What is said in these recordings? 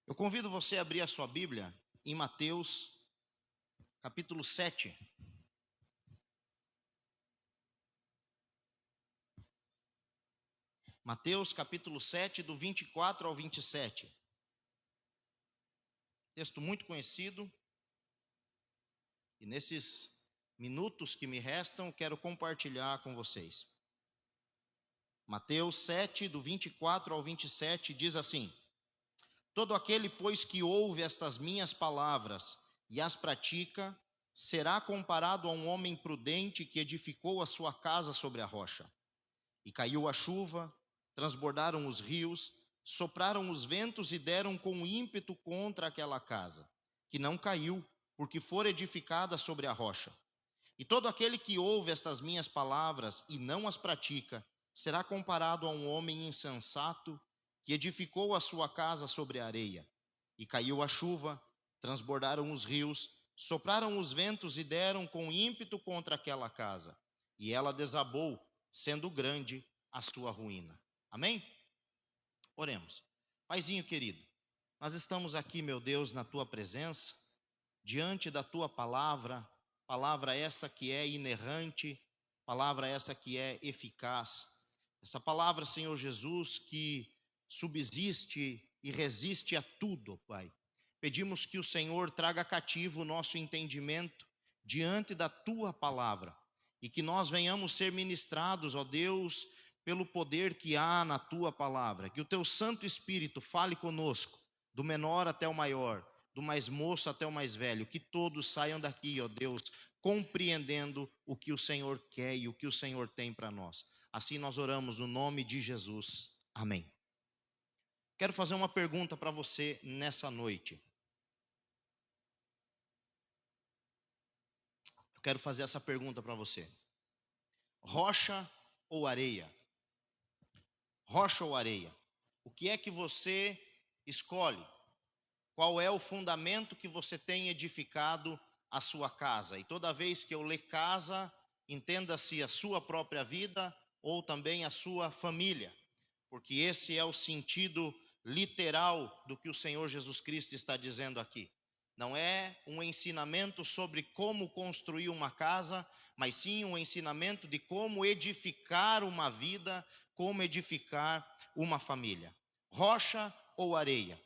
Eu convido você a abrir a sua Bíblia em Mateus, capítulo 7. Mateus, capítulo 7, do 24 ao 27. Texto muito conhecido. E nesses minutos que me restam, quero compartilhar com vocês. Mateus 7, do 24 ao 27, diz assim: Todo aquele, pois, que ouve estas minhas palavras e as pratica, será comparado a um homem prudente que edificou a sua casa sobre a rocha. E caiu a chuva, transbordaram os rios, sopraram os ventos e deram com ímpeto contra aquela casa, que não caiu, porque fora edificada sobre a rocha. E todo aquele que ouve estas minhas palavras e não as pratica, será comparado a um homem insensato que edificou a sua casa sobre a areia. E caiu a chuva, transbordaram os rios, sopraram os ventos e deram com ímpeto contra aquela casa. E ela desabou, sendo grande a sua ruína. Amém? Oremos. Paizinho querido, nós estamos aqui, meu Deus, na tua presença, diante da tua palavra, palavra essa que é inerrante, palavra essa que é eficaz. Essa palavra, Senhor Jesus, que subsiste e resiste a tudo, Pai. Pedimos que o Senhor traga cativo o nosso entendimento diante da tua palavra e que nós venhamos ser ministrados, ó Deus, pelo poder que há na tua palavra. Que o teu Santo Espírito fale conosco, do menor até o maior, do mais moço até o mais velho, que todos saiam daqui, ó Deus, compreendendo o que o Senhor quer e o que o Senhor tem para nós. Assim nós oramos no nome de Jesus. Amém. Quero fazer uma pergunta para você nessa noite. Eu quero fazer essa pergunta para você. Rocha ou areia? Rocha ou areia? O que é que você escolhe? Qual é o fundamento que você tem edificado a sua casa? E toda vez que eu ler casa, entenda-se a sua própria vida ou também a sua família, porque esse é o sentido literal do que o Senhor Jesus Cristo está dizendo aqui. Não é um ensinamento sobre como construir uma casa, mas sim um ensinamento de como edificar uma vida, como edificar uma família. Rocha ou areia?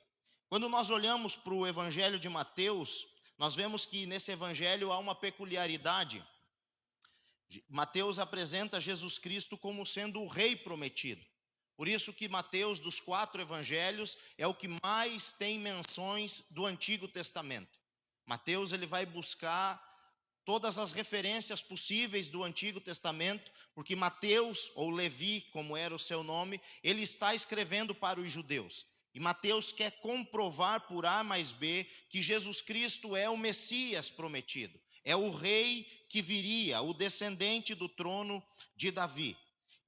Quando nós olhamos para o Evangelho de Mateus, nós vemos que nesse Evangelho há uma peculiaridade. Mateus apresenta Jesus Cristo como sendo o Rei prometido. Por isso que Mateus, dos 4 Evangelhos, é o que mais tem menções do Antigo Testamento. Mateus ele vai buscar todas as referências possíveis do Antigo Testamento, porque Mateus, ou Levi, como era o seu nome, ele está escrevendo para os judeus. E Mateus quer comprovar por A mais B que Jesus Cristo é o Messias prometido. É o rei que viria, o descendente do trono de Davi.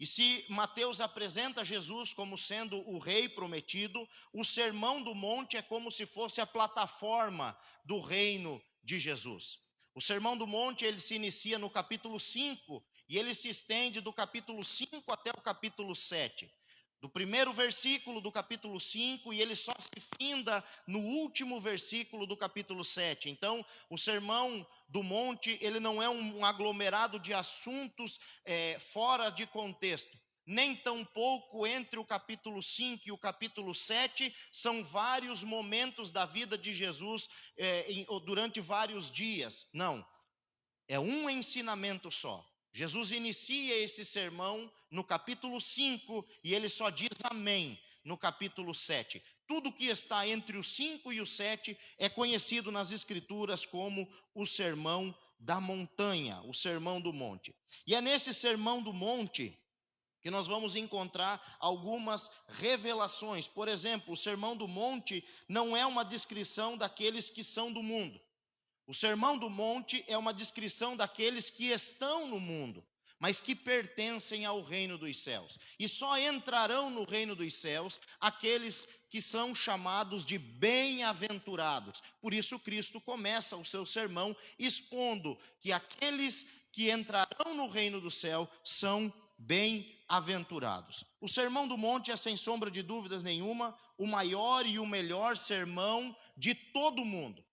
E se Mateus apresenta Jesus como sendo o rei prometido, o Sermão do Monte é como se fosse a plataforma do reino de Jesus. O Sermão do Monte ele se inicia no capítulo 5 e ele se estende do capítulo 5 até o capítulo 7. Do primeiro versículo do capítulo 5 e ele só se finda no último versículo do capítulo 7. Então, o Sermão do Monte, ele não é um aglomerado de assuntos fora de contexto. Nem tampouco entre o capítulo 5 e o capítulo 7, são vários momentos da vida de Jesus durante vários dias. Não, é um ensinamento só. Jesus inicia esse sermão no capítulo 5 e ele só diz amém no capítulo 7. Tudo que está entre o 5 e o 7 é conhecido nas Escrituras como o sermão da montanha, o sermão do monte. E é nesse sermão do monte que nós vamos encontrar algumas revelações. Por exemplo, o sermão do monte não é uma descrição daqueles que são do mundo. O Sermão do Monte é uma descrição daqueles que estão no mundo, mas que pertencem ao reino dos céus. E só entrarão no reino dos céus aqueles que são chamados de bem-aventurados. Por isso Cristo começa o seu sermão expondo que aqueles que entrarão no reino do céu são bem-aventurados. O Sermão do Monte é, sem sombra de dúvidas nenhuma, o maior e o melhor sermão de todo o mundo.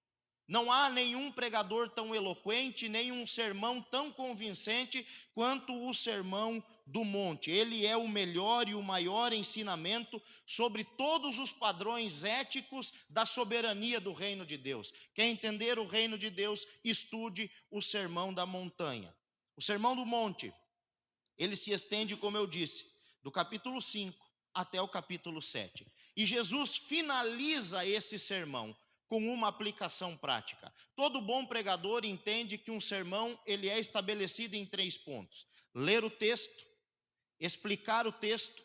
Não há nenhum pregador tão eloquente, nem um sermão tão convincente quanto o Sermão do Monte. Ele é o melhor e o maior ensinamento sobre todos os padrões éticos da soberania do reino de Deus. Quer entender o reino de Deus? Estude o Sermão da Montanha. O Sermão do Monte, ele se estende, como eu disse, do capítulo 5 até o capítulo 7. E Jesus finaliza esse sermão com uma aplicação prática. Todo bom pregador entende que um sermão ele é estabelecido em 3 pontos: ler o texto, explicar o texto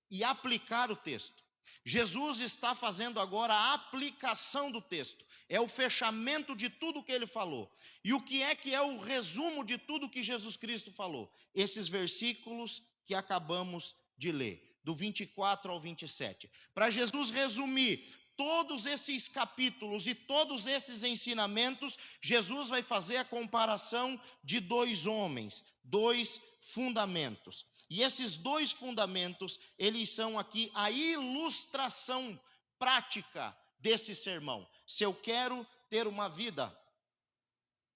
e aplicar o texto. Jesus está fazendo agora a aplicação do texto, é o fechamento de tudo que ele falou. E o que é o resumo de tudo que Jesus Cristo falou? Esses versículos que acabamos de ler, do 24 ao 27. Para Jesus resumir todos esses capítulos e todos esses ensinamentos, Jesus vai fazer a comparação de 2 homens, 2 fundamentos. E esses 2 fundamentos, eles são aqui a ilustração prática desse sermão. Se eu quero ter uma vida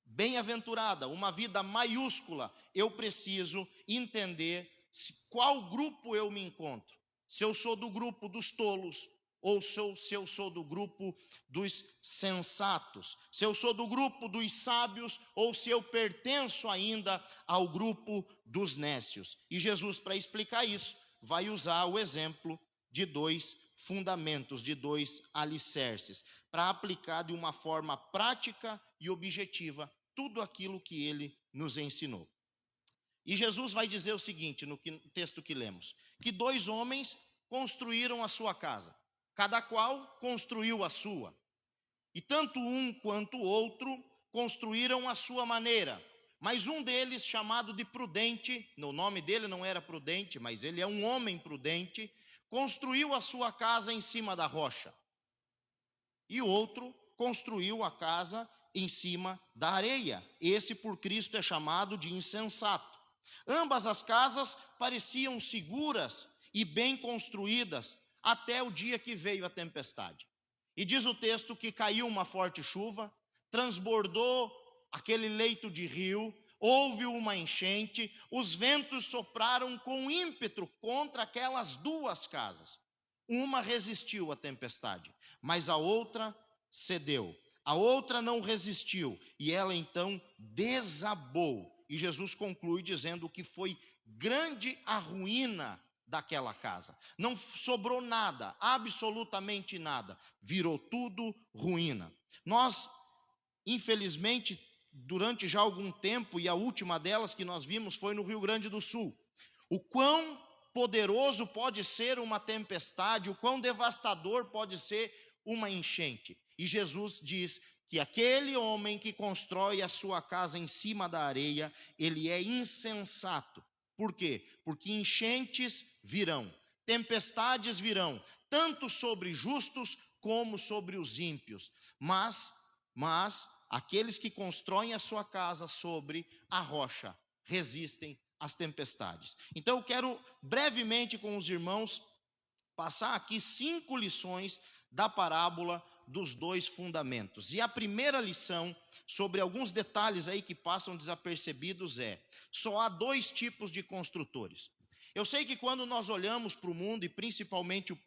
bem-aventurada, uma vida maiúscula, eu preciso entender qual grupo eu me encontro. Se eu sou do grupo dos tolos, ou se eu sou do grupo dos sensatos, se eu sou do grupo dos sábios, ou se eu pertenço ainda ao grupo dos nécios. E Jesus, para explicar isso, vai usar o exemplo de 2 fundamentos, de 2 alicerces, para aplicar de uma forma prática e objetiva tudo aquilo que ele nos ensinou. E Jesus vai dizer o seguinte, no texto que lemos, que 2 homens construíram a sua casa. Cada qual construiu a sua. E tanto um quanto o outro construíram a sua maneira. Mas um deles, chamado de prudente, o nome dele não era prudente, mas ele é um homem prudente, construiu a sua casa em cima da rocha. E o outro construiu a casa em cima da areia. Esse por Cristo é chamado de insensato. Ambas as casas pareciam seguras e bem construídas, até o dia que veio a tempestade. E diz o texto que caiu uma forte chuva, transbordou aquele leito de rio, houve uma enchente, os ventos sopraram com ímpeto contra aquelas 2 casas. Uma resistiu à tempestade, mas a outra cedeu. A outra não resistiu e ela então desabou. E Jesus conclui dizendo que foi grande a ruína daquela casa. Não sobrou nada, absolutamente nada. Virou tudo ruína. Nós, infelizmente, durante já algum tempo, e a última delas que nós vimos foi no Rio Grande do Sul. O quão poderoso pode ser uma tempestade, o quão devastador pode ser uma enchente. E Jesus diz que aquele homem que constrói a sua casa em cima da areia, ele é insensato. Por quê? Porque enchentes virão, tempestades virão, tanto sobre justos como sobre os ímpios. Mas aqueles que constroem a sua casa sobre a rocha resistem às tempestades. Então eu quero brevemente com os irmãos passar aqui 5 lições da parábola dos 2 fundamentos. E a primeira lição, sobre alguns detalhes aí que passam desapercebidos, só há 2 tipos de construtores. Eu sei que quando nós olhamos para o mundo, e principalmente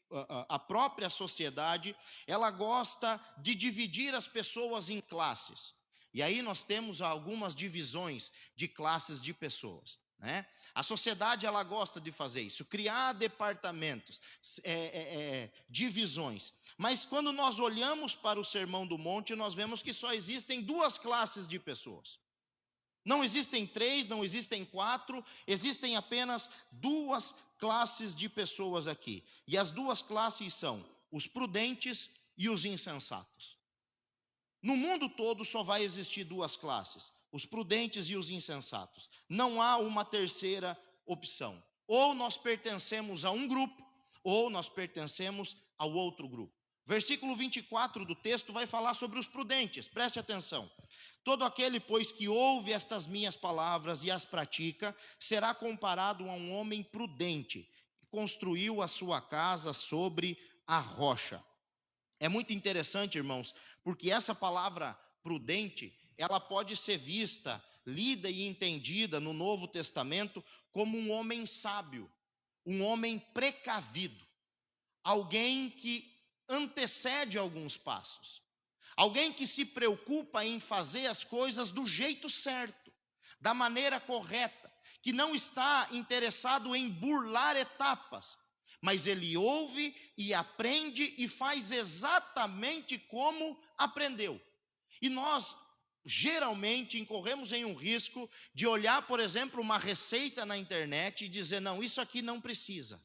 a própria sociedade, ela gosta de dividir as pessoas em classes. E aí nós temos algumas divisões de classes de pessoas, né? A sociedade ela gosta de fazer isso, criar departamentos, divisões. Mas quando nós olhamos para o Sermão do Monte, nós vemos que só existem 2 classes de pessoas. Não existem 3, não existem 4, existem apenas 2 classes de pessoas aqui. E as 2 classes são os prudentes e os insensatos. No mundo todo só vai existir 2 classes, os prudentes e os insensatos. Não há uma terceira opção. Ou nós pertencemos a um grupo, ou nós pertencemos ao outro grupo. Versículo 24 do texto vai falar sobre os prudentes, preste atenção. Todo aquele, pois, que ouve estas minhas palavras e as pratica, será comparado a um homem prudente, que construiu a sua casa sobre a rocha. É muito interessante, irmãos, porque essa palavra prudente, ela pode ser vista, lida e entendida no Novo Testamento como um homem sábio, um homem precavido, alguém que antecede alguns passos, alguém que se preocupa em fazer as coisas do jeito certo, da maneira correta, que não está interessado em burlar etapas, mas ele ouve e aprende e faz exatamente como aprendeu. E nós geralmente incorremos em um risco de olhar, por exemplo, uma receita na internet e dizer: não, isso aqui não precisa.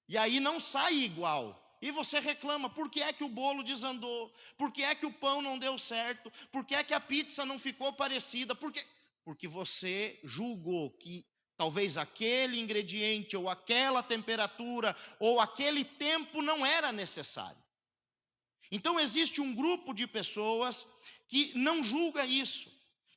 E aí não sai igual. E você reclama: por que é que o bolo desandou? Por que é que o pão não deu certo? Por que é que a pizza não ficou parecida? Porque você julgou que talvez aquele ingrediente, ou aquela temperatura, ou aquele tempo não era necessário. Então existe um grupo de pessoas que não julga isso,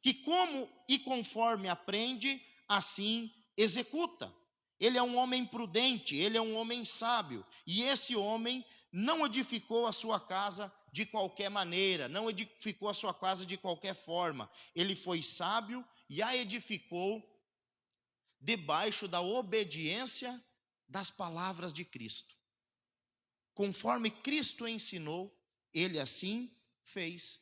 que como e conforme aprende, assim executa. Ele é um homem prudente, ele é um homem sábio, e esse homem não edificou a sua casa de qualquer maneira, não edificou a sua casa de qualquer forma. Ele foi sábio e a edificou debaixo da obediência das palavras de Cristo. Conforme Cristo ensinou, ele assim fez.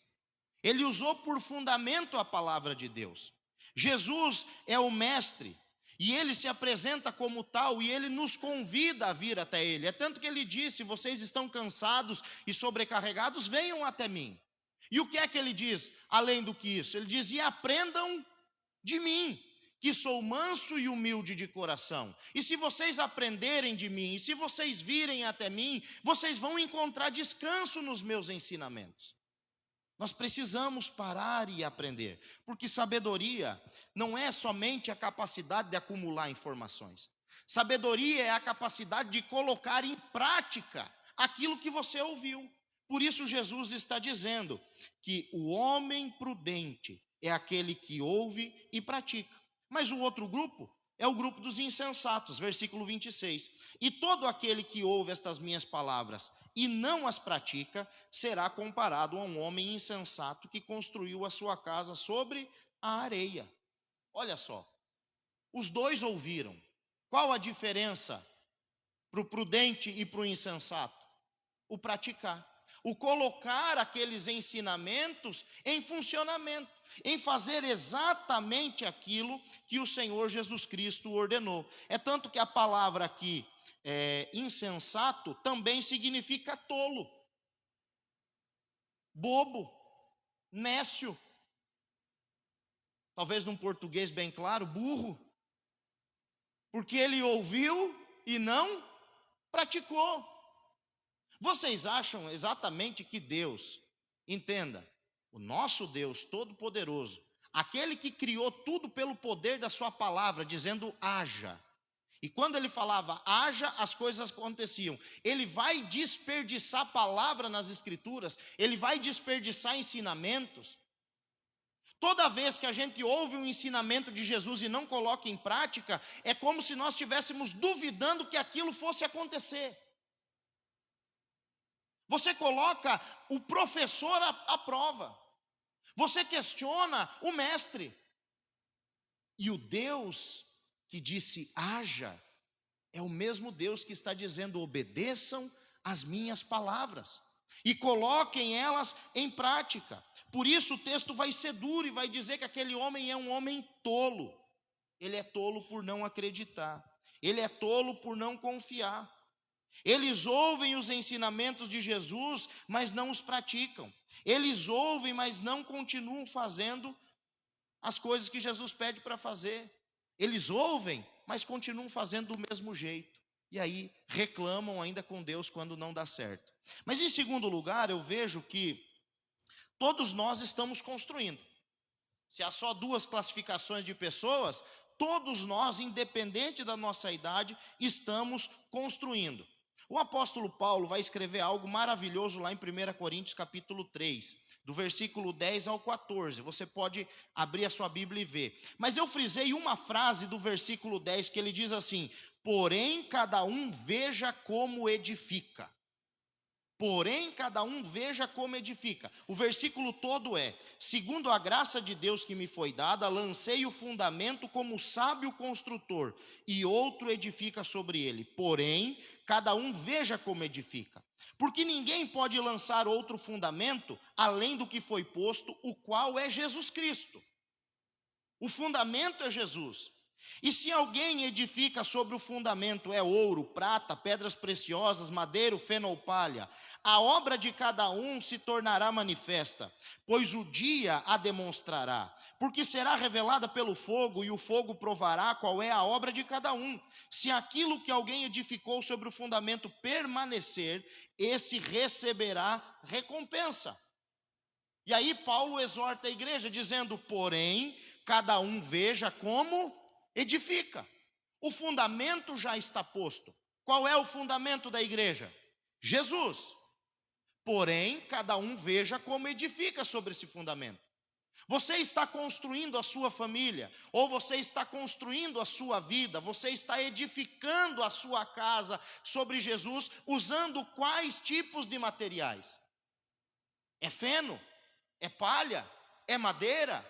Ele usou por fundamento a palavra de Deus. Jesus é o mestre, e ele se apresenta como tal, e ele nos convida a vir até ele. É tanto que ele disse: vocês estão cansados e sobrecarregados, venham até mim. E o que é que ele diz, além do que isso? Ele diz: e aprendam de mim, que sou manso e humilde de coração. E se vocês aprenderem de mim, e se vocês virem até mim, vocês vão encontrar descanso nos meus ensinamentos. Nós precisamos parar e aprender, porque sabedoria não é somente a capacidade de acumular informações. Sabedoria é a capacidade de colocar em prática aquilo que você ouviu. Por isso Jesus está dizendo que o homem prudente é aquele que ouve e pratica. Mas o outro grupo é o grupo dos insensatos, versículo 26. E todo aquele que ouve estas minhas palavras e não as pratica, será comparado a um homem insensato que construiu a sua casa sobre a areia. Olha só, os dois ouviram. Qual a diferença para o prudente e para o insensato? O praticar, o colocar aqueles ensinamentos em funcionamento, em fazer exatamente aquilo que o Senhor Jesus Cristo ordenou. É tanto que a palavra aqui, insensato, também significa tolo, bobo, nécio. Talvez num português bem claro, burro. Porque ele ouviu e não praticou. Vocês acham exatamente que Deus, entenda, o nosso Deus Todo-Poderoso, aquele que criou tudo pelo poder da sua palavra, dizendo haja, e quando ele falava haja, as coisas aconteciam. Ele vai desperdiçar palavra nas escrituras, ele vai desperdiçar ensinamentos. Toda vez que a gente ouve um ensinamento de Jesus e não coloca em prática, é como se nós estivéssemos duvidando que aquilo fosse acontecer. Você coloca o professor à prova, você questiona o mestre, e o Deus que disse haja, é o mesmo Deus que está dizendo: obedeçam as minhas palavras e coloquem elas em prática. Por isso o texto vai ser duro e vai dizer que aquele homem é um homem tolo. Ele é tolo por não acreditar, ele é tolo por não confiar. Eles ouvem os ensinamentos de Jesus, mas não os praticam. Eles ouvem, mas não continuam fazendo as coisas que Jesus pede para fazer. Eles ouvem, mas continuam fazendo do mesmo jeito. E aí reclamam ainda com Deus quando não dá certo. Mas em segundo lugar, eu vejo que todos nós estamos construindo. Se há só duas classificações de pessoas, todos nós, independente da nossa idade, estamos construindo. O apóstolo Paulo vai escrever algo maravilhoso lá em 1 Coríntios capítulo 3, do versículo 10 ao 14. Você pode abrir a sua Bíblia e ver. Mas eu frisei uma frase do versículo 10 que ele diz assim: porém cada um veja como edifica. Porém, cada um veja como edifica. O versículo todo é: segundo a graça de Deus que me foi dada, lancei o fundamento como sábio construtor, e outro edifica sobre ele. Porém, cada um veja como edifica. Porque ninguém pode lançar outro fundamento além do que foi posto, o qual é Jesus Cristo. O fundamento é Jesus. E se alguém edifica sobre o fundamento é ouro, prata, pedras preciosas, madeira, feno ou palha, a obra de cada um se tornará manifesta, pois o dia a demonstrará, porque será revelada pelo fogo, e o fogo provará qual é a obra de cada um. Se aquilo que alguém edificou sobre o fundamento permanecer, esse receberá recompensa. E aí Paulo exorta a igreja dizendo: porém, cada um veja como edifica. O fundamento já está posto. Qual é o fundamento da igreja? Jesus. Porém, cada um veja como edifica sobre esse fundamento. Você está construindo a sua família, ou você está construindo a sua vida, você está edificando a sua casa sobre Jesus, usando quais tipos de materiais? É feno? É palha? É madeira?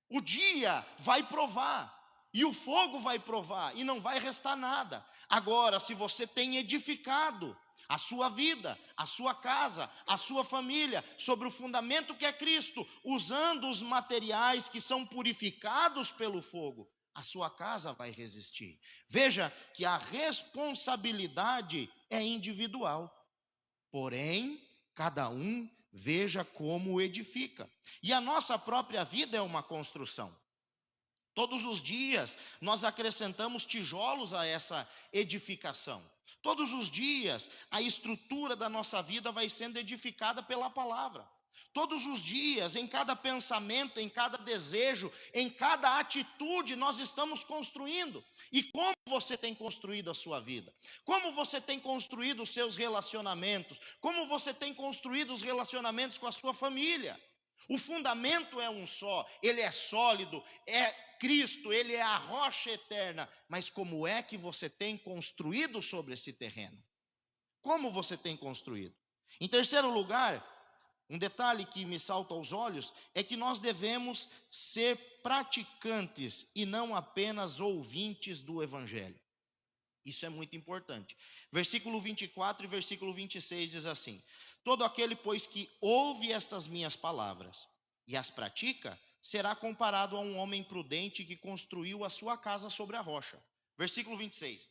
O dia vai provar. E o fogo vai provar, e não vai restar nada. Agora, se você tem edificado a sua vida, a sua casa, a sua família, sobre o fundamento que é Cristo, usando os materiais que são purificados pelo fogo, a sua casa vai resistir. Veja que a responsabilidade é individual. Porém, cada um veja como edifica. E a nossa própria vida é uma construção. Todos os dias nós acrescentamos tijolos a essa edificação. Todos os dias a estrutura da nossa vida vai sendo edificada pela palavra. Todos os dias, em cada pensamento, em cada desejo, em cada atitude, nós estamos construindo. E como você tem construído a sua vida? Como você tem construído os seus relacionamentos? Como você tem construído os relacionamentos com a sua família? O fundamento é um só, ele é sólido, é Cristo, ele é a rocha eterna. Mas como é que você tem construído sobre esse terreno? Como você tem construído? Em terceiro lugar, um detalhe que me salta aos olhos é que nós devemos ser praticantes e não apenas ouvintes do Evangelho. Isso é muito importante. Versículo 24 e versículo 26 diz assim: todo aquele, pois, que ouve estas minhas palavras e as pratica, será comparado a um homem prudente que construiu a sua casa sobre a rocha. Versículo 26.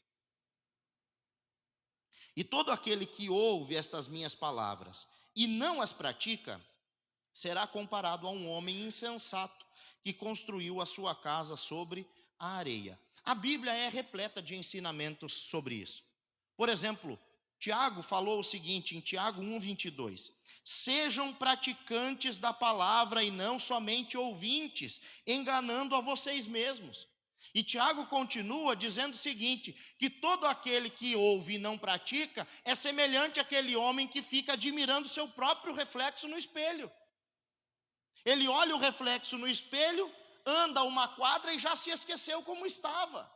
E todo aquele que ouve estas minhas palavras e não as pratica, será comparado a um homem insensato que construiu a sua casa sobre a areia. A Bíblia é repleta de ensinamentos sobre isso. Por exemplo, Tiago falou o seguinte em Tiago 1:22: sejam praticantes da palavra e não somente ouvintes, enganando a vocês mesmos. E Tiago continua dizendo o seguinte: que todo aquele que ouve e não pratica é semelhante àquele homem que fica admirando seu próprio reflexo no espelho. Ele olha o reflexo no espelho, anda uma quadra e já se esqueceu como estava.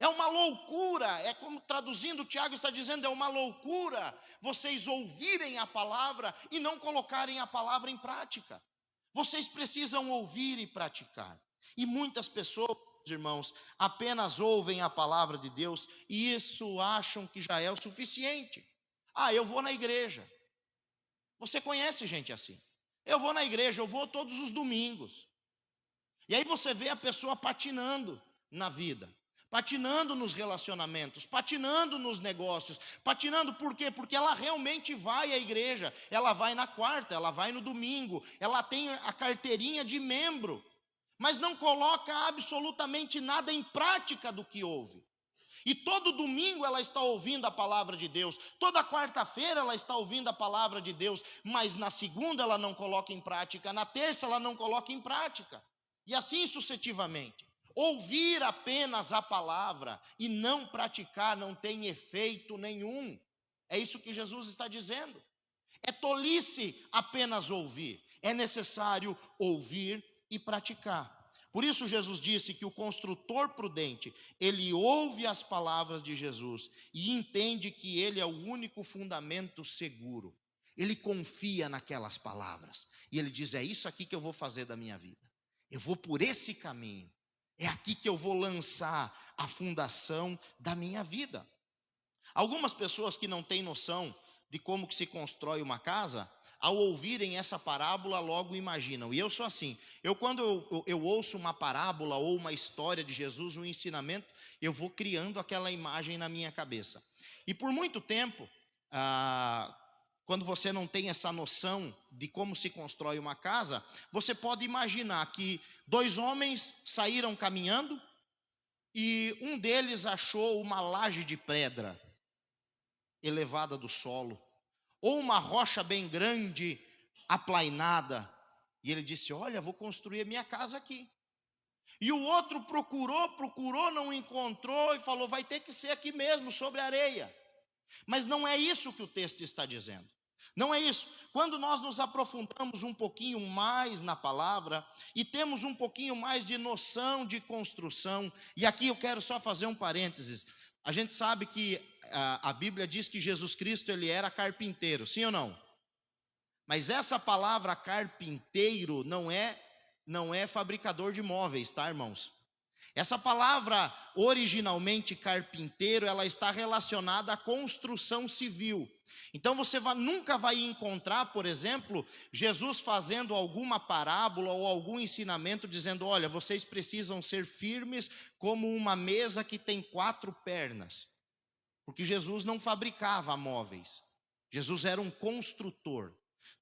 É uma loucura, é como traduzindo, Tiago está dizendo, é uma loucura vocês ouvirem a palavra e não colocarem a palavra em prática. Vocês precisam ouvir e praticar. E muitas pessoas, irmãos, apenas ouvem a palavra de Deus e isso acham que já é o suficiente. Eu vou na igreja. Você conhece gente assim? Eu vou na igreja, eu vou todos os domingos. E aí você vê a pessoa patinando na vida, patinando nos relacionamentos, patinando nos negócios, patinando por quê? Porque ela realmente vai à igreja, ela vai na quarta, ela vai no domingo, ela tem a carteirinha de membro, mas não coloca absolutamente nada em prática do que ouve. E todo domingo ela está ouvindo a palavra de Deus, toda quarta-feira ela está ouvindo a palavra de Deus, mas na segunda ela não coloca em prática, na terça ela não coloca em prática, e assim sucessivamente. Ouvir apenas a palavra e não praticar não tem efeito nenhum. É isso que Jesus está dizendo. É tolice apenas ouvir, é necessário ouvir e praticar. Por isso Jesus disse que o construtor prudente, ele ouve as palavras de Jesus e entende que ele é o único fundamento seguro. Ele confia naquelas palavras e ele diz: é isso aqui que eu vou fazer da minha vida. Eu vou por esse caminho. É aqui que eu vou lançar a fundação da minha vida. Algumas pessoas que não têm noção de como que se constrói uma casa, ao ouvirem essa parábola logo imaginam. E eu sou assim, quando eu ouço uma parábola ou uma história de Jesus, um ensinamento, eu vou criando aquela imagem na minha cabeça. E por muito tempo, quando você não tem essa noção de como se constrói uma casa, você pode imaginar que dois homens saíram caminhando e um deles achou uma laje de pedra elevada do solo, ou uma rocha bem grande, aplainada, e ele disse: olha, vou construir a minha casa aqui. E o outro procurou, não encontrou, e falou: vai ter que ser aqui mesmo, sobre a areia. Mas não é isso que o texto está dizendo. Não é isso. Quando nós nos aprofundamos um pouquinho mais na palavra, e temos um pouquinho mais de noção de construção, e aqui eu quero só fazer um parênteses. A gente sabe que a Bíblia diz que Jesus Cristo, ele era carpinteiro, sim ou não? Mas essa palavra carpinteiro não é fabricador de móveis, tá, irmãos? Essa palavra, originalmente carpinteiro, ela está relacionada à construção civil. Então você nunca vai encontrar, por exemplo, Jesus fazendo alguma parábola ou algum ensinamento dizendo: olha, vocês precisam ser firmes como uma mesa que tem 4 pernas. Porque Jesus não fabricava móveis. Jesus era um construtor.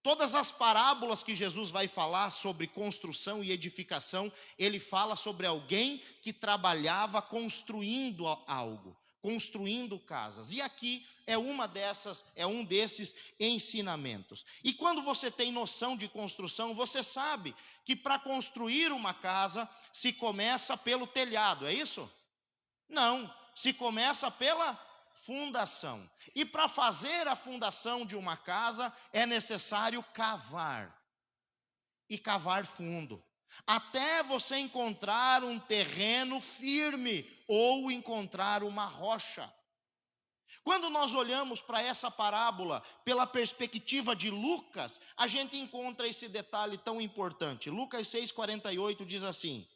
Todas as parábolas que Jesus vai falar sobre construção e edificação, ele fala sobre alguém que trabalhava construindo algo, construindo casas. E aqui é um desses ensinamentos. E quando você tem noção de construção, você sabe que para construir uma casa se começa pelo telhado, é isso? Não, se começa pela fundação. E para fazer a fundação de uma casa é necessário cavar. E cavar fundo, até você encontrar um terreno firme ou encontrar uma rocha. Quando nós olhamos para essa parábola pela perspectiva de Lucas, a gente encontra esse detalhe tão importante. Lucas 6,48 diz assim: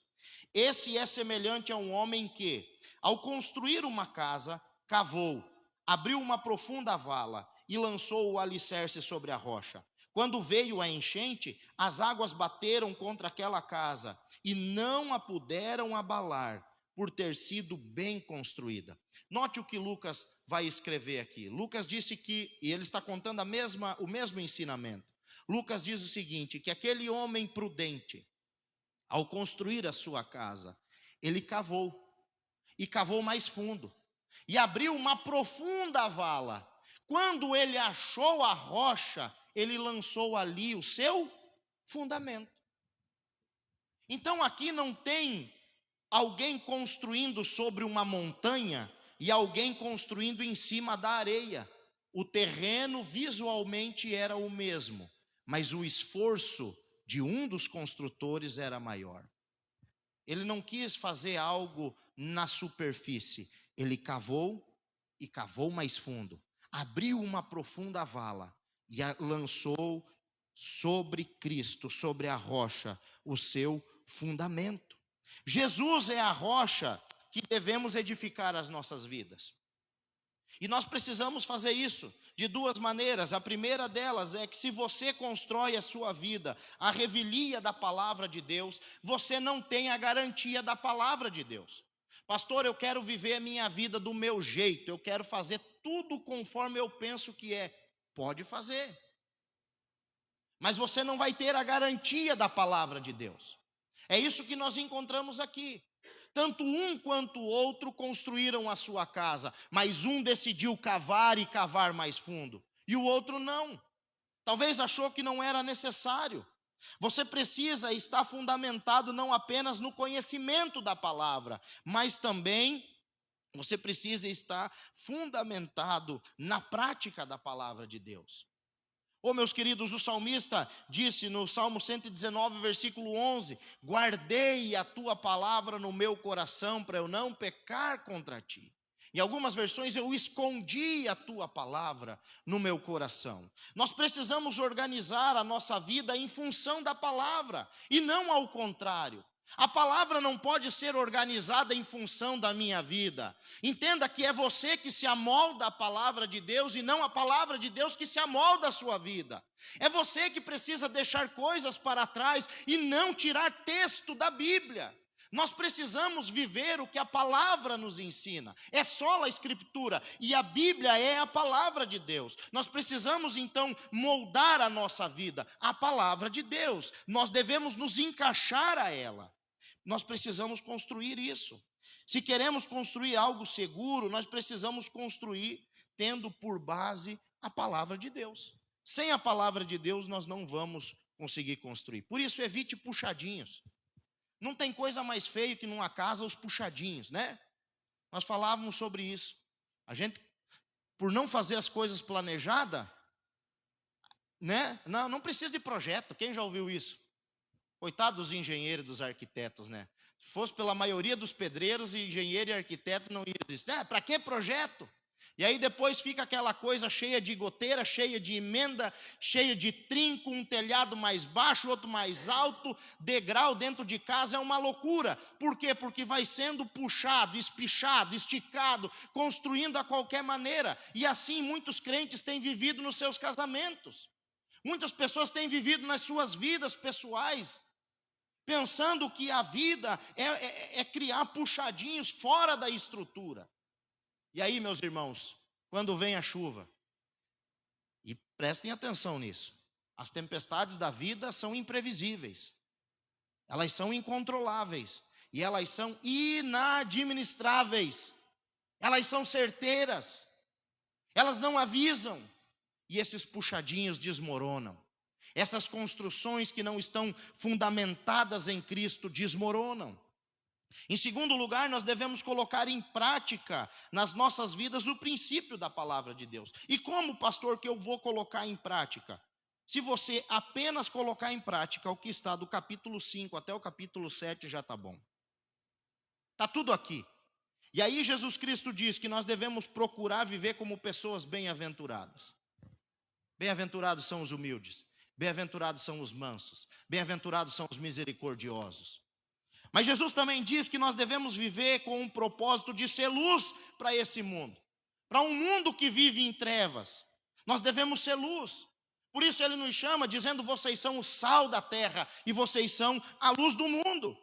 esse é semelhante a um homem que, ao construir uma casa, cavou, abriu uma profunda vala e lançou o alicerce sobre a rocha. Quando veio a enchente, as águas bateram contra aquela casa e não a puderam abalar, por ter sido bem construída. Note o que Lucas vai escrever aqui. Lucas disse que, e ele está contando o mesmo ensinamento. Lucas diz o seguinte: que aquele homem prudente, ao construir a sua casa, ele cavou, e cavou mais fundo, e abriu uma profunda vala. Quando ele achou a rocha, ele lançou ali o seu fundamento. Então aqui não tem alguém construindo sobre uma montanha e alguém construindo em cima da areia. O terreno visualmente era o mesmo, mas o esforço de um dos construtores era maior. Ele não quis fazer algo na superfície, ele cavou e cavou mais fundo, abriu uma profunda vala e lançou sobre Cristo, sobre a rocha, o seu fundamento. Jesus é a rocha que devemos edificar as nossas vidas. E nós precisamos fazer isso de 2 maneiras. A primeira delas é que, se você constrói a sua vida à revelia da palavra de Deus, você não tem a garantia da palavra de Deus. Pastor, eu quero viver a minha vida do meu jeito, eu quero fazer tudo conforme eu penso que é. Pode fazer, mas você não vai ter a garantia da palavra de Deus. É isso que nós encontramos aqui. Tanto um quanto o outro construíram a sua casa, mas um decidiu cavar e cavar mais fundo, e o outro não. Talvez achou que não era necessário. Você precisa estar fundamentado não apenas no conhecimento da palavra, mas também Você precisa estar fundamentado na prática da palavra de Deus. Meus queridos, o salmista disse no Salmo 119, versículo 11: guardei a tua palavra no meu coração para eu não pecar contra ti. Em algumas versões, eu escondi a tua palavra no meu coração. Nós precisamos organizar a nossa vida em função da palavra e não ao contrário. A palavra não pode ser organizada em função da minha vida. Entenda que é você que se amolda à palavra de Deus e não a palavra de Deus que se amolda à sua vida. É você que precisa deixar coisas para trás e não tirar texto da Bíblia. Nós precisamos viver o que a palavra nos ensina. É sola a Escritura e a Bíblia é a palavra de Deus. Nós precisamos então moldar a nossa vida à palavra de Deus. Nós devemos nos encaixar a ela. Nós precisamos construir isso. Se queremos construir algo seguro, nós precisamos construir tendo por base a palavra de Deus. Sem a palavra de Deus, nós não vamos conseguir construir. Por isso, evite puxadinhos. Não tem coisa mais feia que numa casa os puxadinhos, né? Nós falávamos sobre isso. A gente, por não fazer as coisas planejadas, né? Não precisa de projeto. Quem já ouviu isso? Coitado dos engenheiros e dos arquitetos, né? Se fosse pela maioria dos pedreiros, engenheiro e arquiteto não ia existir. Para que projeto? E aí depois fica aquela coisa cheia de goteira, cheia de emenda, cheia de trinco, um telhado mais baixo, outro mais alto, degrau dentro de casa, é uma loucura. Por quê? Porque vai sendo puxado, espichado, esticado, construindo a qualquer maneira. E assim muitos crentes têm vivido nos seus casamentos. Muitas pessoas têm vivido nas suas vidas pessoais, pensando que a vida é criar puxadinhos fora da estrutura. E aí, meus irmãos, quando vem a chuva, e prestem atenção nisso, as tempestades da vida são imprevisíveis, elas são incontroláveis, e elas são inadministráveis, elas são certeiras, elas não avisam, e esses puxadinhos desmoronam. Essas construções que não estão fundamentadas em Cristo desmoronam. Em segundo lugar, nós devemos colocar em prática nas nossas vidas o princípio da palavra de Deus. E como, pastor, que eu vou colocar em prática? Se você apenas colocar em prática o que está do capítulo 5 até o capítulo 7, já está bom. Está tudo aqui. E aí Jesus Cristo diz que nós devemos procurar viver como pessoas bem-aventuradas. Bem-aventurados são os humildes. Bem-aventurados são os mansos, bem-aventurados são os misericordiosos. Mas Jesus também diz que nós devemos viver com um propósito de ser luz para esse mundo. Para um mundo que vive em trevas, nós devemos ser luz. Por isso ele nos chama dizendo: vocês são o sal da terra e vocês são a luz do mundo.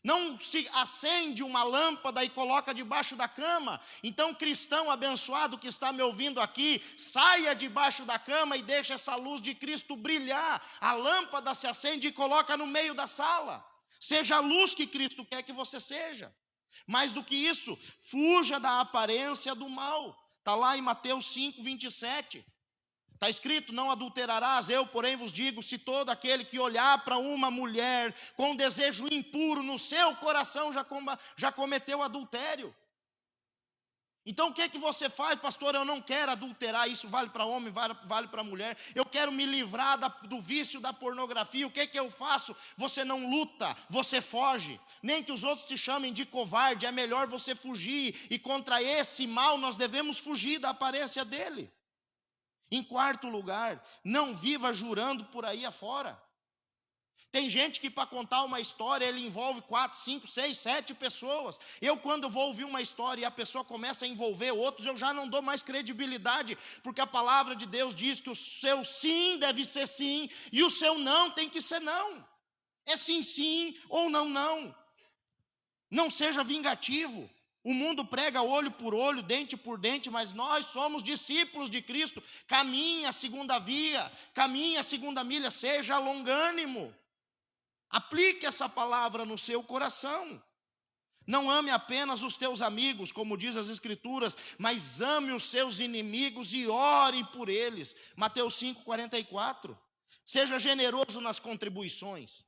Não se acende uma lâmpada e coloca debaixo da cama. Então, cristão abençoado que está me ouvindo aqui, saia debaixo da cama e deixe essa luz de Cristo brilhar. A lâmpada se acende e coloca no meio da sala. Seja a luz que Cristo quer que você seja. Mais do que isso, fuja da aparência do mal. Está lá em Mateus 5, 27. Está escrito: não adulterarás, eu porém vos digo, se todo aquele que olhar para uma mulher com desejo impuro no seu coração já cometeu adultério. Então o que é que você faz, pastor? Eu não quero adulterar, isso vale para homem, vale para mulher. Eu quero me livrar do vício da pornografia. O que é que eu faço? Você não luta, você foge. Nem que os outros te chamem de covarde, é melhor você fugir. E contra esse mal nós devemos fugir da aparência dele. Em quarto lugar, não viva jurando por aí afora. Tem gente que para contar uma história, ele envolve 4, 5, 6, 7 pessoas. Eu quando vou ouvir uma história e a pessoa começa a envolver outros, eu já não dou mais credibilidade, porque a palavra de Deus diz que o seu sim deve ser sim, e o seu não tem que ser não. É sim, sim, ou não, não. Não seja vingativo. O mundo prega olho por olho, dente por dente, mas nós somos discípulos de Cristo. Caminhe a segunda via, caminhe a segunda milha, seja longânimo. Aplique essa palavra no seu coração. Não ame apenas os teus amigos, como diz as Escrituras, mas ame os seus inimigos e ore por eles. Mateus 5, 44. Seja generoso nas contribuições.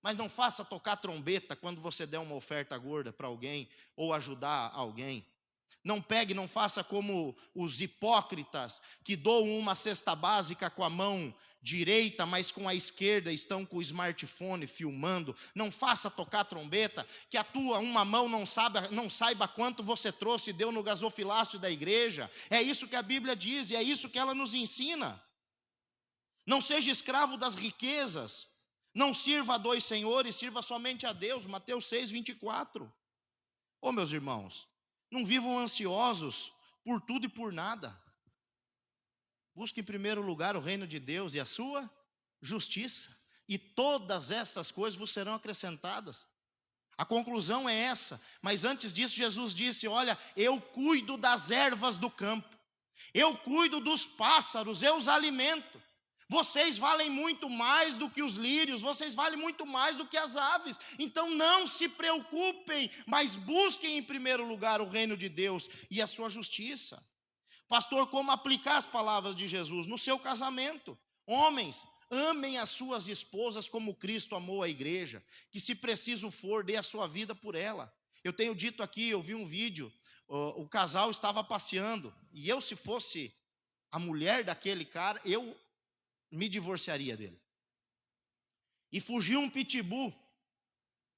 Mas não faça tocar trombeta quando você der uma oferta gorda para alguém ou ajudar alguém. Não pegue, não faça como os hipócritas que doam uma cesta básica com a mão direita, mas com a esquerda estão com o smartphone filmando. Não faça tocar trombeta, que a tua uma mão não saiba quanto você trouxe e deu no gasofilácio da igreja. É isso que a Bíblia diz e é isso que ela nos ensina. Não seja escravo das riquezas. Não sirva a dois senhores, sirva somente a Deus. Mateus 6:24. Ô meus irmãos, não vivam ansiosos por tudo e por nada. Busque em primeiro lugar o reino de Deus e a sua justiça, e todas essas coisas vos serão acrescentadas. A conclusão é essa, mas antes disso Jesus disse: olha, eu cuido das ervas do campo, eu cuido dos pássaros, eu os alimento. Vocês valem muito mais do que os lírios, vocês valem muito mais do que as aves. Então não se preocupem, mas busquem em primeiro lugar o reino de Deus e a sua justiça. Pastor, como aplicar as palavras de Jesus no seu casamento? Homens, amem as suas esposas como Cristo amou a igreja, que se preciso for, dê a sua vida por ela. Eu tenho dito aqui, eu vi um vídeo, o casal estava passeando, e eu, se fosse a mulher daquele cara, eu me divorciaria dele. E fugiu um pitbull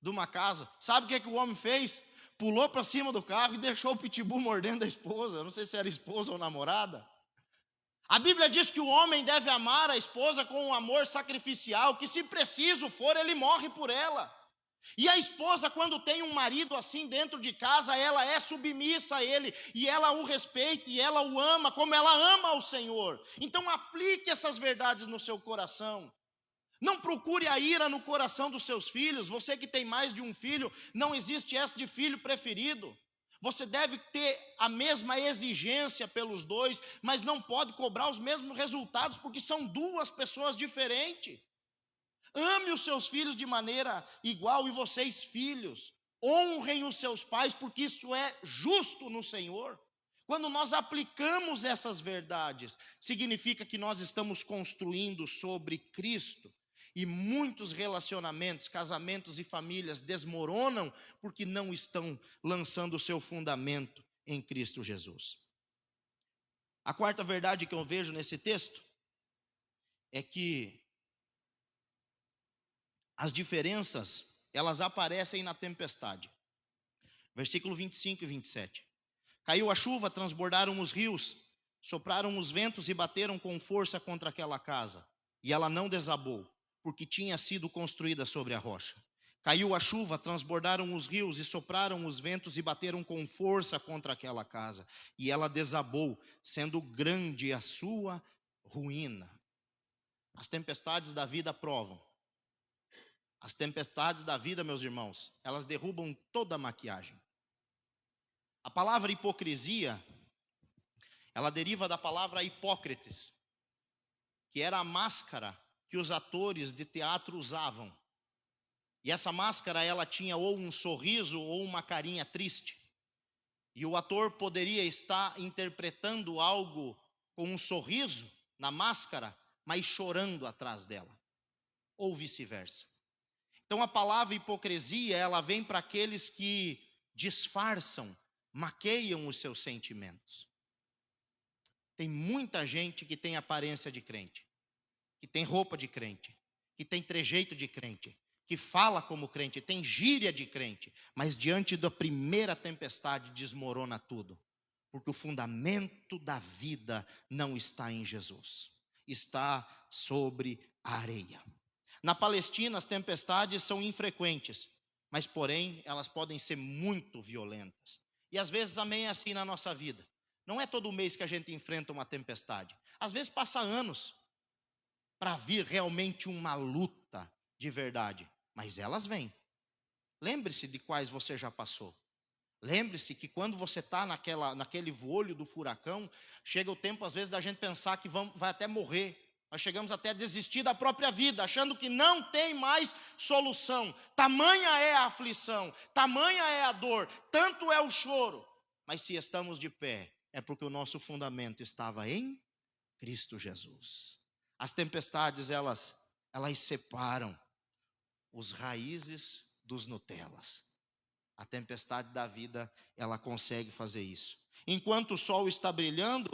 de uma casa. Sabe o que o homem fez? Pulou para cima do carro e deixou o pitbull mordendo a esposa. Eu não sei se era esposa ou namorada. A Bíblia diz que o homem deve amar a esposa com um amor sacrificial, que se preciso for, ele morre por ela. E a esposa, quando tem um marido assim dentro de casa, ela é submissa a ele, e ela o respeita, e ela o ama como ela ama ao Senhor. Então aplique essas verdades no seu coração. Não procure a ira no coração dos seus filhos. Você que tem mais de um filho, não existe essa de filho preferido. Você deve ter a mesma exigência pelos dois, mas não pode cobrar os mesmos resultados, porque são duas pessoas diferentes. Ame os seus filhos de maneira igual, e vocês, filhos, honrem os seus pais, porque isso é justo no Senhor. Quando nós aplicamos essas verdades, significa que nós estamos construindo sobre Cristo. E muitos relacionamentos, casamentos e famílias desmoronam porque não estão lançando o seu fundamento em Cristo Jesus. A quarta verdade que eu vejo nesse texto é que as diferenças, elas aparecem na tempestade. Versículo 25 e 27. Caiu a chuva, transbordaram os rios, sopraram os ventos e bateram com força contra aquela casa. E ela não desabou, porque tinha sido construída sobre a rocha. Caiu a chuva, transbordaram os rios e sopraram os ventos e bateram com força contra aquela casa. E ela desabou, sendo grande a sua ruína. As tempestades da vida provam. As tempestades da vida, meus irmãos, elas derrubam toda a maquiagem. A palavra hipocrisia, ela deriva da palavra hipócrites, que era a máscara que os atores de teatro usavam. E essa máscara, ela tinha ou um sorriso ou uma carinha triste. E o ator poderia estar interpretando algo com um sorriso na máscara, mas chorando atrás dela, ou vice-versa. Então a palavra hipocrisia, ela vem para aqueles que disfarçam, maqueiam os seus sentimentos. Tem muita gente que tem aparência de crente, que tem roupa de crente, que tem trejeito de crente, que fala como crente, tem gíria de crente, mas diante da primeira tempestade desmorona tudo, porque o fundamento da vida não está em Jesus, está sobre a areia. Na Palestina, as tempestades são infrequentes, mas porém elas podem ser muito violentas. E às vezes também é assim na nossa vida. Não é todo mês que a gente enfrenta uma tempestade. Às vezes passa anos para vir realmente uma luta de verdade, mas elas vêm. Lembre-se de quais você já passou. Lembre-se que quando você está naquele olho do furacão, chega o tempo às vezes da gente pensar que vai até morrer. Nós chegamos até a desistir da própria vida, achando que não tem mais solução. Tamanha é a aflição, tamanha é a dor, tanto é o choro. Mas se estamos de pé, é porque o nosso fundamento estava em Cristo Jesus. As tempestades, elas separam. os raízes dos Nutellas. A tempestade da vida, ela consegue fazer isso. Enquanto o sol está brilhando,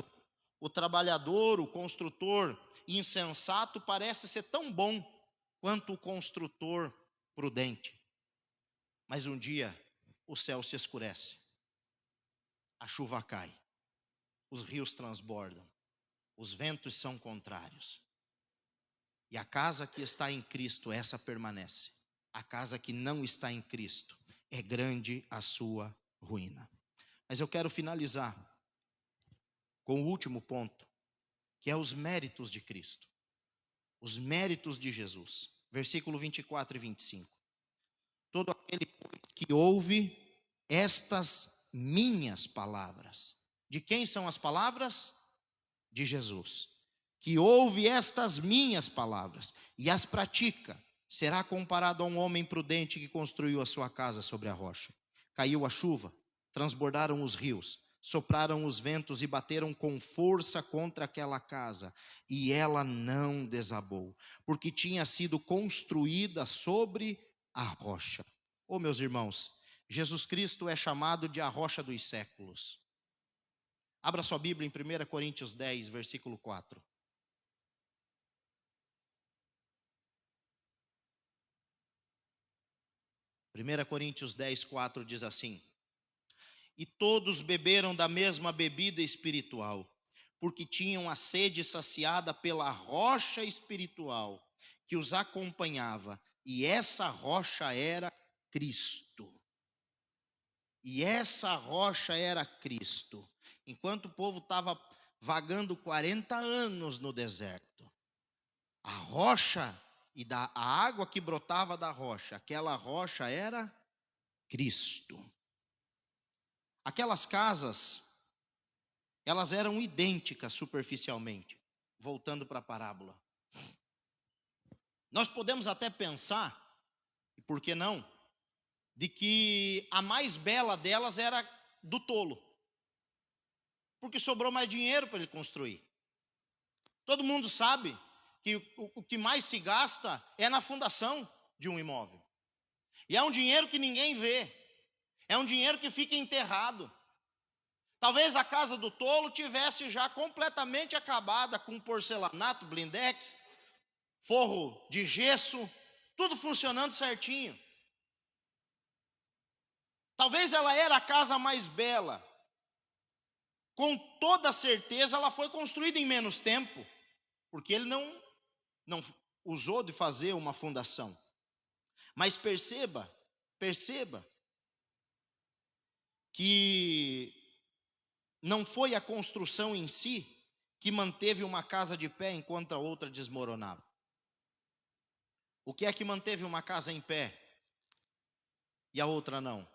o trabalhador, o construtor insensato parece ser tão bom quanto o construtor prudente. Mas um dia o céu se escurece, a chuva cai, os rios transbordam, os ventos são contrários. E a casa que está em Cristo, essa permanece. A casa que não está em Cristo, é grande a sua ruína. Mas eu quero finalizar com o último ponto, que é os méritos de Cristo. Os méritos de Jesus. Versículo 24 e 25. Todo aquele que ouve estas minhas palavras. De quem são as palavras? De Jesus. Que ouve estas minhas palavras e as pratica, será comparado a um homem prudente que construiu a sua casa sobre a rocha. Caiu a chuva, transbordaram os rios, sopraram os ventos e bateram com força contra aquela casa, e ela não desabou, porque tinha sido construída sobre a rocha. Oh, meus irmãos, Jesus Cristo é chamado de a rocha dos séculos. Abra sua Bíblia em 1 Coríntios 10, versículo 4. 1 Coríntios 10, 4 diz assim: E todos beberam da mesma bebida espiritual, porque tinham a sede saciada pela rocha espiritual que os acompanhava, e essa rocha era Cristo. E essa rocha era Cristo. Enquanto o povo estava vagando 40 anos no deserto, a rocha a água que brotava da rocha, aquela rocha era Cristo. Aquelas casas, elas eram idênticas superficialmente. Voltando para a parábola, nós podemos até pensar, e por que não, de que a mais bela delas era do tolo, porque sobrou mais dinheiro para ele construir. Todo mundo sabe que o que mais se gasta é na fundação de um imóvel. E é um dinheiro que ninguém vê. É um dinheiro que fica enterrado. Talvez a casa do tolo tivesse já completamente acabada, com porcelanato, blindex, forro de gesso, tudo funcionando certinho. Talvez ela era a casa mais bela. Com toda certeza ela foi construída em menos tempo, porque ele não usou de fazer uma fundação. Mas perceba que não foi a construção em si que manteve uma casa de pé enquanto a outra desmoronava. O que é que manteve uma casa em pé e a outra não?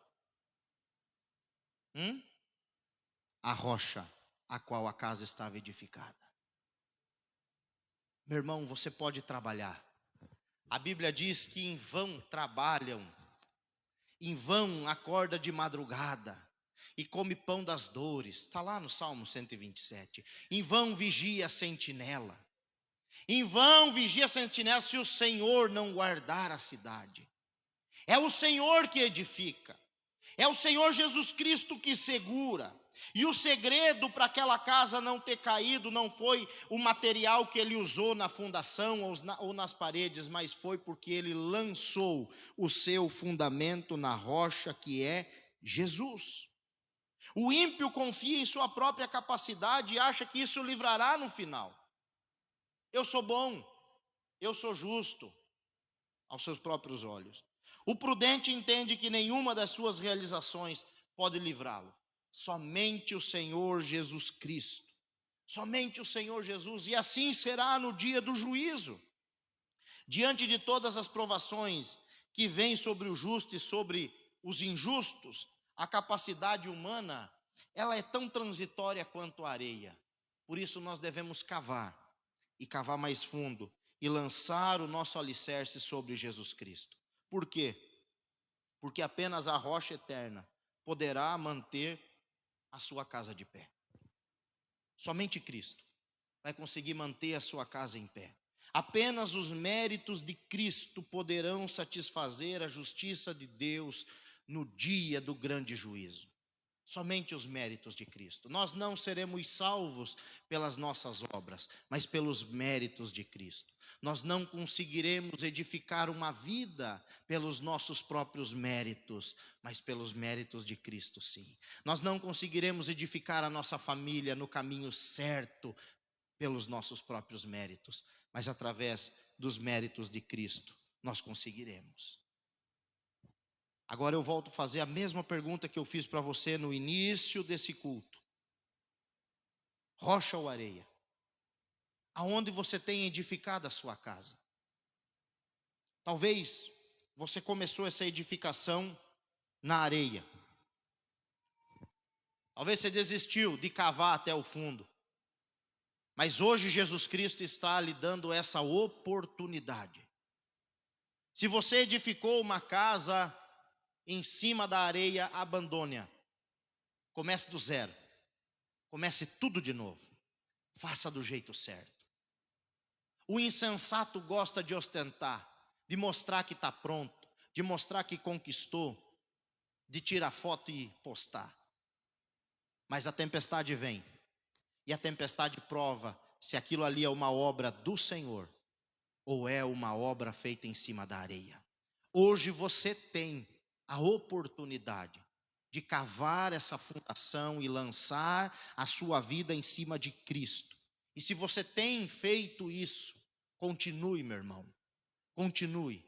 A rocha a qual a casa estava edificada. Meu irmão, você pode trabalhar. A Bíblia diz que em vão trabalham, em vão acorda de madrugada e come pão das dores. Está lá no Salmo 127. Em vão vigia a sentinela. Em vão vigia a sentinela se o Senhor não guardar a cidade. É o Senhor que edifica. É o Senhor Jesus Cristo que segura. E o segredo para aquela casa não ter caído não foi o material que ele usou na fundação ou nas paredes, mas foi porque ele lançou o seu fundamento na rocha que é Jesus. O ímpio confia em sua própria capacidade e acha que isso o livrará no final. Eu sou bom, eu sou justo aos seus próprios olhos. O prudente entende que nenhuma das suas realizações pode livrá-lo. Somente o Senhor Jesus Cristo. Somente o Senhor Jesus. E assim será no dia do juízo. Diante de todas as provações que vêm sobre o justo e sobre os injustos, a capacidade humana, ela é tão transitória quanto a areia. Por isso nós devemos cavar, e cavar mais fundo, e lançar o nosso alicerce sobre Jesus Cristo. Por quê? Porque apenas a rocha eterna poderá manter a sua casa de pé. Somente Cristo vai conseguir manter a sua casa em pé. Apenas os méritos de Cristo poderão satisfazer a justiça de Deus no dia do grande juízo. Somente os méritos de Cristo. Nós não seremos salvos pelas nossas obras, mas pelos méritos de Cristo. Nós não conseguiremos edificar uma vida pelos nossos próprios méritos, mas pelos méritos de Cristo, sim. Nós não conseguiremos edificar a nossa família no caminho certo pelos nossos próprios méritos, mas através dos méritos de Cristo nós conseguiremos. Agora eu volto a fazer a mesma pergunta que eu fiz para você no início desse culto. Rocha ou areia? Aonde você tem edificado a sua casa? Talvez você começou essa edificação na areia. Talvez você desistiu de cavar até o fundo. Mas hoje Jesus Cristo está lhe dando essa oportunidade. Se você edificou uma casa em cima da areia, abandone-a. Comece do zero. Comece tudo de novo. Faça do jeito certo. O insensato gosta de ostentar, de mostrar que está pronto, de mostrar que conquistou, de tirar foto e postar. Mas a tempestade vem. E a tempestade prova se aquilo ali é uma obra do Senhor ou é uma obra feita em cima da areia. Hoje você tem a oportunidade de cavar essa fundação e lançar a sua vida em cima de Cristo. E se você tem feito isso, continue, meu irmão. Continue,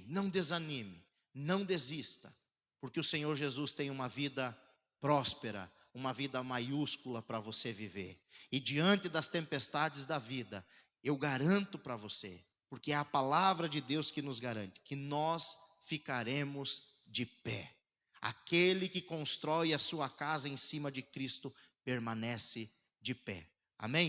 não desanime, não desista, porque o Senhor Jesus tem uma vida próspera, uma vida maiúscula para você viver. E diante das tempestades da vida, eu garanto para você, porque é a palavra de Deus que nos garante, que nós ficaremos de pé. Aquele que constrói a sua casa em cima de Cristo permanece de pé. Amém?